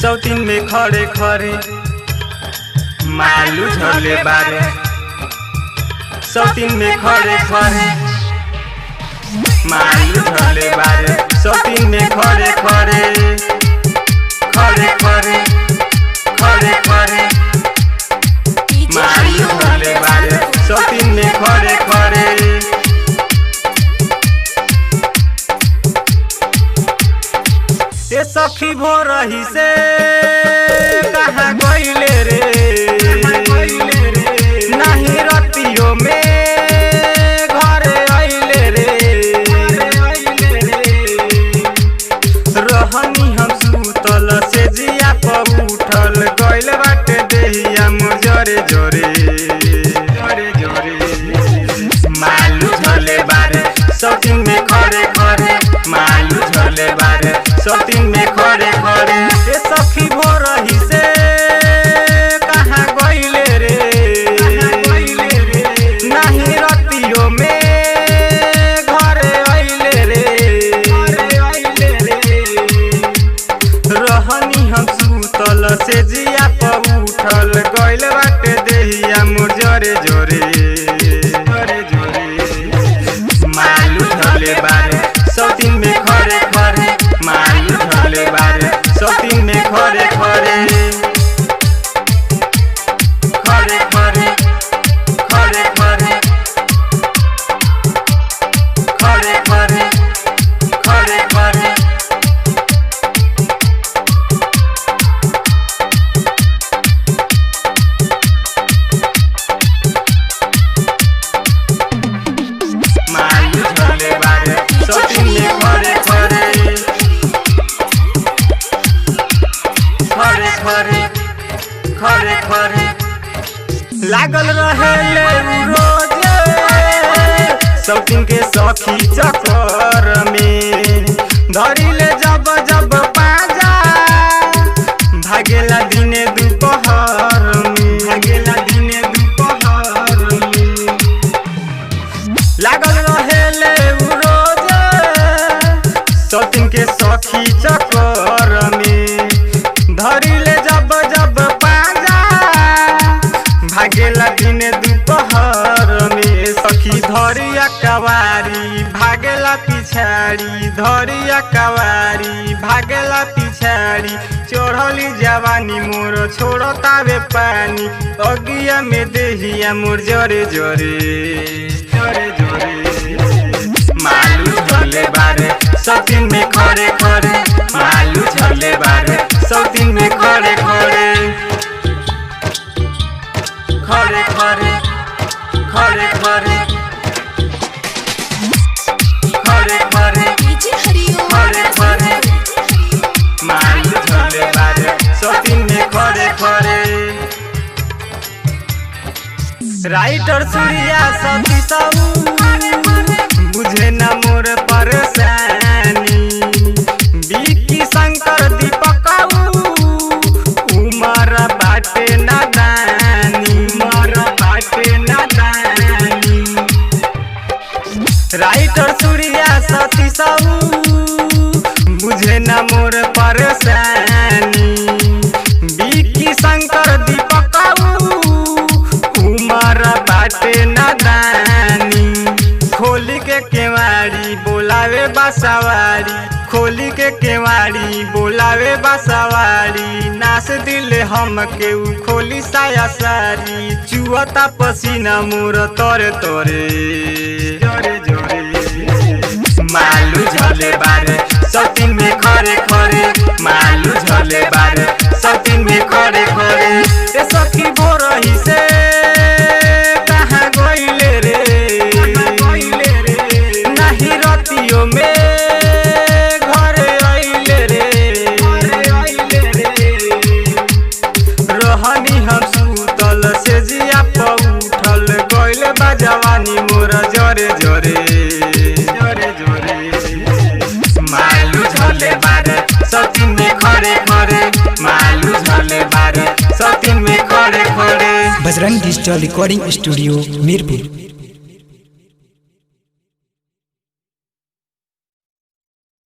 सौतीन में खड़े खड़े मालू झले बारे। सौतीन में खड़े खड़े मालू झले बारे। सौतीन में खड़े खड़े खड़े खड़े खड़े खड़े मालू झले बारे। सौतीन में खड़े खड़े सखी भोरही से कहाँ गइले रे, नहीं रतियों में घरे आइले रे। रहनी हम सुतल से जिया पर उठल गइल बाटे देहिया मोजरे जोरे जोरे जोरे मालू झले बारे। सौतीन में खड़े खड़े मालू झले बारे। सौतीन में खड़े खड़े सखी भोरही से कहाँ गइले रे, नहीं रतियों में घरे आइले रे। रहनी हम सुतल से जिया पर उठल गइल बाटे देहिया मोर जोरे जोरे जोरे जोरे मालू झले बारे। सौतीन में खड़े खड़े मालू झले बारे। सौतीन में खड़े खड़े खड़े खड़े खड़े खड़े खड़े खड़े खड़े खड़े मालू झले बारे। सौतीन में खड़े खड़े खड़े खड़े खड़े खड़े लागल रहे रोज सौतीन के सखी चक्कर में। धरिले जब जब पाजा भागेला दिने दोपहर में, भागेला दिने दोपहर में। लागल रहे रोज सौतीन के सखी चक्कर में। धरिले जब जब पाजा भागेला दिने दोपहर में। सखी धरिया कवारी भागेला पिछाड़ी, धरिया कवारी भागेला पिछाड़ी। चढ़ली जवानी मोर छोड़तावे पानी, अगिया में देहिया मोर जोरे जोरे जोरे जोरे मालू झले बारे। सौतीन में खड़े खड़े मालू झले बारे। सौतीन में खड़े खड़े खड़े खड़े खड़े खड़े खड़े खड़े खड़े खड़े मालू झले बारे। सौतीन में खड़े खड़े राइटर सूर्या सती साहू बुझे न मोर परेशानी। बिक्की शंकर दीपक उमर बाटे नादानी, उमर बाटे नादानी। राइटर सूर्या सती साहू बुझे न मोर परेशानी। बिक्की शंकर दीपक उमर बाटे नादानी। खोली के केवाड़ी बोलावे बासवारी, खोली के केवाड़ी बोलावे बासवारी। नास दिले हम के उ खोली साया सारी। चुअता पसीना मोर तोरे तोरे जोरे जोरे मालू झले बारे। सौतीन में खड़े खड़े मालू झले बारे। सौतीन में खड़े खड़े सखी भोरही से कहाँ गइले रे, नहीं रतियों में घरे आइले रे। रहनी हम सुतल से जिया पर उठल गइल बा जवानी मोर जोरे जोरे जोरे जोरे मालू झले बारे। सौतीन में खड़े खड़े मालू झले बारे। सौतीन में खड़े खड़े Bajrang digital recording studio Mirpur.